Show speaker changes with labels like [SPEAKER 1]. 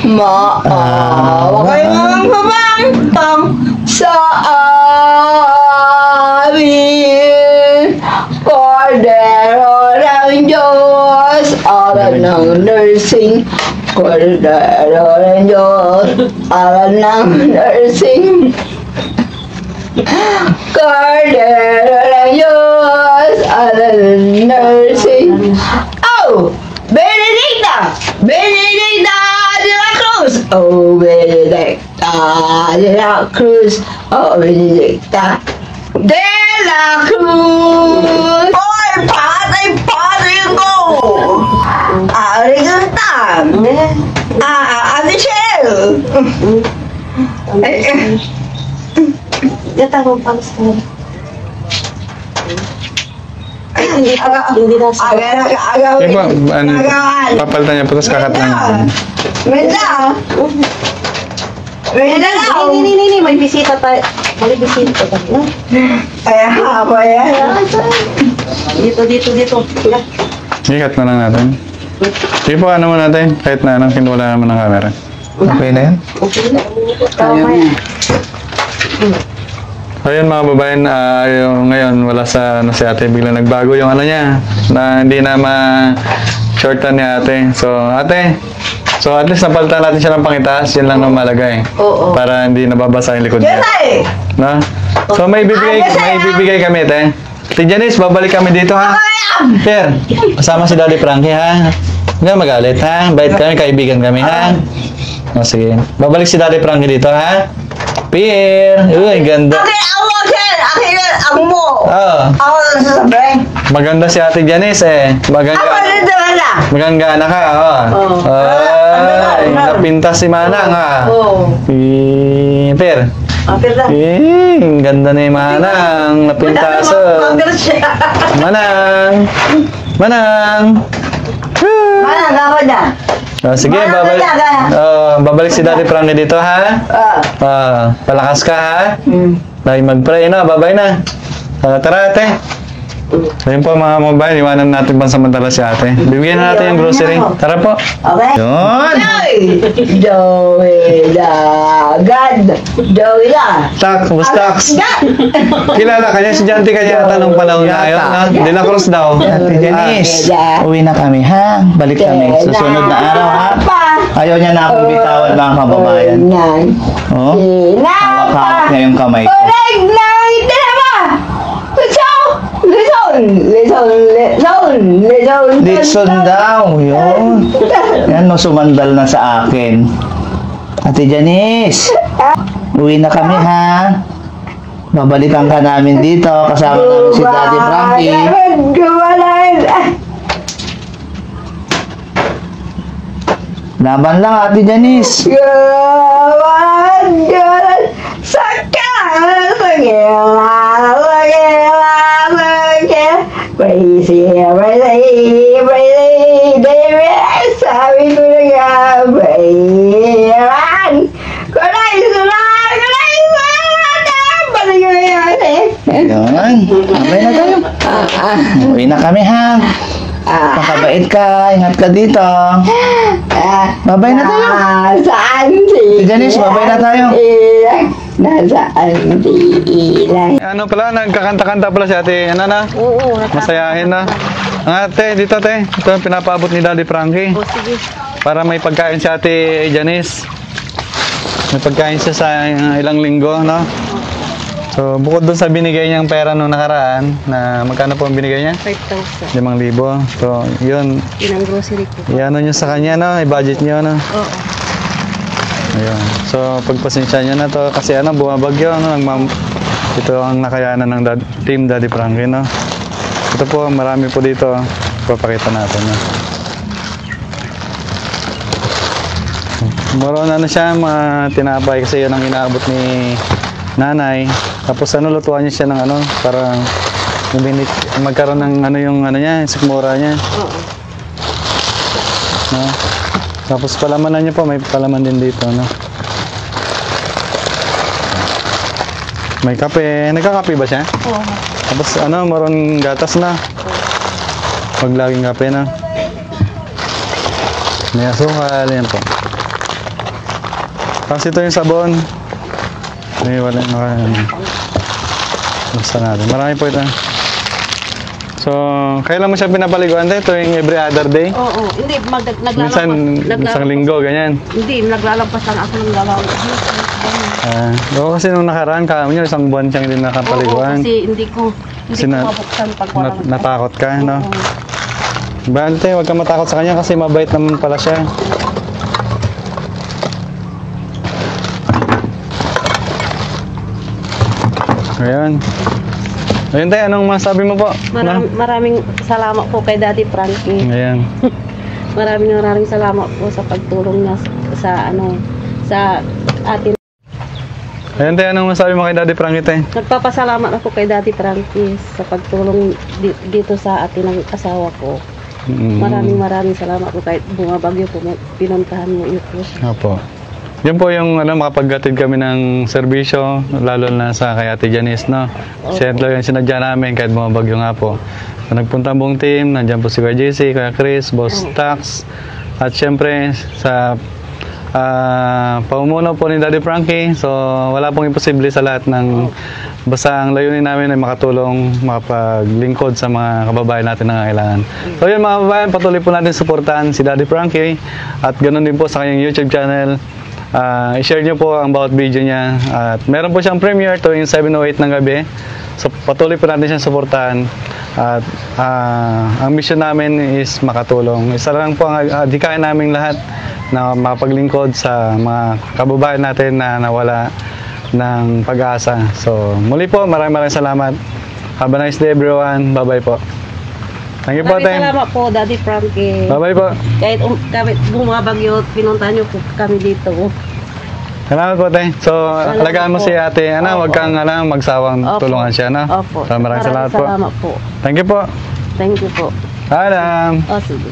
[SPEAKER 1] Maawa kayong pabangtang sa amin. Kordero ng Diyos, aral ng nursing. Kordero ng Diyos, aral ng nursing. Kordero ng Diyos, aral ng nursing. Oh! Benedicta! Benedicta de la Cruz! Oh, Benedicta de la Cruz! Oh, Benedicta de la Cruz! Oy, patay ko! Arigata! Ate Shell!
[SPEAKER 2] Gatang ang pangstay. Hindi na sa...
[SPEAKER 3] Sige po, papalitan niya po, tapos kakat lang.
[SPEAKER 1] Menda! Menda na!
[SPEAKER 2] Hindi, may bisita tayo. May bisita tayo.
[SPEAKER 1] Ay, hapa yan.
[SPEAKER 2] Dito.
[SPEAKER 3] Ikat na lang natin. Sige po, ano mo natin, kahit na anong kinula naman ng camera. Okay na yan?
[SPEAKER 2] Okay na. Tama yan.
[SPEAKER 3] Ayun mga babayan, yung ngayon wala sa si ate, bigla nagbago yung ano niya, na hindi na ma-shortan ni ate. So at least napalitan natin siya ng pangitaas, yun lang naman malaga eh.
[SPEAKER 2] Oo.
[SPEAKER 3] Para hindi nababasa yung likod niya. No? So may bibigay kami ate. Ate Janice, babalik kami dito ha. Pierre, kasama si Daddy Frankie ha. Hindi ka magalit ha. Bait kami, kaibigan kami ha. O sige, babalik si Daddy Frankie dito ha. Pierre, uy, ganda.
[SPEAKER 1] Ako mo.
[SPEAKER 3] Oo.
[SPEAKER 1] Ako na sasabihin.
[SPEAKER 3] Maganda si Ate Janice eh.
[SPEAKER 1] Ako na.
[SPEAKER 3] Maganda ka, oh. Ay, napintas si Manang ha.
[SPEAKER 2] Oo.
[SPEAKER 3] Peter.
[SPEAKER 2] Okay lang.
[SPEAKER 3] Ang ganda ni Manang. Napintas. Manang.
[SPEAKER 1] Mana, gawad na.
[SPEAKER 3] Sige, babalik si Daddy Frankie dito ha. Palakas ka ha. Dahil mag-pray na, babay na. Tara ate. Ayun po mga mobile, iwanan natin pansamantala si ate. Bibigyan na natin yung grocery. Tara po.
[SPEAKER 1] Okay.
[SPEAKER 3] Yun.
[SPEAKER 1] Joey la. God. Joey la.
[SPEAKER 3] Stocks. Kilala ka niya, si Janty kanya yata nung panahon na yun. De la Cruz daw.
[SPEAKER 4] Ate Janice, uwi na kami ha. Balik kami. Susunod na araw ha. Ayaw niya na akong bitawan mga kababayan. Oh, hawak-hawak niya yung kamay ko. Litson daw, yun. Yan, no, sumandal na sa akin. Ate Janice, uwi na kami ha. Babalikan ka namin dito, kasama namin si Daddy Frankie. Laban lang, Ate Janice.
[SPEAKER 1] Sabi ko na nga, bayan.
[SPEAKER 4] Yun, abay na tayo. Uwi na kami ha. Makabait ka, ingat ka dito. Babay na tayo.
[SPEAKER 1] Saan
[SPEAKER 4] Si Janice, babay na tayo.
[SPEAKER 1] Nasaan ilang?
[SPEAKER 3] Ano pala, nagkakanta-kanta pala si ate. Ano na?
[SPEAKER 2] Oo.
[SPEAKER 3] Masayahin na. Ate, dito ate. Ito ang pinapaabot ni Daddy Frankie.
[SPEAKER 2] O, sige.
[SPEAKER 3] Para may pagkain si ate Janice. May pagkain siya sa ilang linggo, no? So, bukod doon sa binigay niyang pera nung nakaraan, na magkano po ang binigay niya?
[SPEAKER 2] 5,000.
[SPEAKER 3] 5,000. So, yun.
[SPEAKER 2] Yun ang grocery ko.
[SPEAKER 3] Iano niyo sa kanya, no? I-budget niyo, no?
[SPEAKER 2] Oo.
[SPEAKER 3] Ayun. So, pagpasensya niyo na to. Kasi ano, bumabagyo, no? Ito ang nakayanan ng Team Daddy Frankie, no? Ito po, marami po dito. Papakita natin, no? Meron ano siya, tinapay kasi yun ang inaabot ni nanay. Tapos ano, lutuan niya siya ng ano, para magkaroon ng ano yung ano niya, sikmura niya.
[SPEAKER 2] Oo.
[SPEAKER 3] No? Tapos palamanan niya po, may palaman din dito, no? May kape. Nagkakape ba siya?
[SPEAKER 2] Oo.
[SPEAKER 3] Tapos ano, meron gatas na. Pag laging kape na. May asukal, yan po. Tapos ito yung sabon. Ay, wala na. Basta natin. Marami po ito. So, kailan mo siya pinapaliguan tayo? Ito yung every other day?
[SPEAKER 2] Oo, hindi.
[SPEAKER 3] Minsan, isang linggo, ganyan.
[SPEAKER 2] Hindi, naglalampas lang ako ng lalawang.
[SPEAKER 3] Oo, kasi nung nakaraan, kami nyo, isang buwan siyang hindi
[SPEAKER 2] Oo,
[SPEAKER 3] nakapaliguan.
[SPEAKER 2] kasi hindi ko mabuksan pag walang
[SPEAKER 3] Natakot ka, no?
[SPEAKER 2] Oo.
[SPEAKER 3] Bante, huwag ka matakot sa kanya kasi mabait naman pala siya. Ayan. Ayun tayo, anong masabi mo po?
[SPEAKER 2] Maraming salamat po kay Daddy Frankie.
[SPEAKER 3] Ayan.
[SPEAKER 2] Maraming salamat po sa pagtulong niya sa atin.
[SPEAKER 3] Ayan tayo, anong masabi mo kay Daddy Frankie tayo?
[SPEAKER 2] Nagpapasalamat ako kay Daddy Frankie sa pagtulong dito sa atin ng asawa ko. Maraming salamat po kahit bumabagyo po, pinuntahan mo ito.
[SPEAKER 3] Opo. Yan po yung makapaghatid kami ng serbisyo, lalo na sa kay Ate Janice, no? Siyempre yung sinadya namin kahit bumabagyo nga po. So, nagpunta buong team, nandiyan po si Kuya JC, Kuya Chris, Boss Tax, at siyempre sa paumuno po ni Daddy Frankie. So wala pong imposible sa lahat ng basta ang layunin namin ay makatulong, makapaglingkod sa mga kababayan natin na kailangan. So yun mga kababayan, patuloy po natin suportahan si Daddy Frankie at ganoon din po sa kanyang YouTube channel. I-share nyo po ang bawat video niya at meron po siyang premiere tuwing 7:08 ng gabi. So patuloy po natin siyang suportahan at ang mission namin is makatulong. Isa lang po ang adhikain namin lahat na makapaglingkod sa mga kababayan natin na nawala ng pag-asa. So muli po, maraming salamat. Have a nice day everyone. Bye-bye po. Thank you po, Tem.
[SPEAKER 2] Salamat po, Daddy Frankie.
[SPEAKER 3] Bye-bye po.
[SPEAKER 2] Kahit kami bumabagyo, pinuntahan niyo po kami dito.
[SPEAKER 3] Salamat po, Tem. So, alagaan mo
[SPEAKER 2] po.
[SPEAKER 3] si ate. Huwag kang magsawang
[SPEAKER 2] Opo.
[SPEAKER 3] tulungan siya, no?
[SPEAKER 2] Opo.
[SPEAKER 3] So, maraming salamat po.
[SPEAKER 2] Salamat po.
[SPEAKER 3] Thank you po.
[SPEAKER 2] Thank you po.
[SPEAKER 3] Alam.
[SPEAKER 2] O, sige.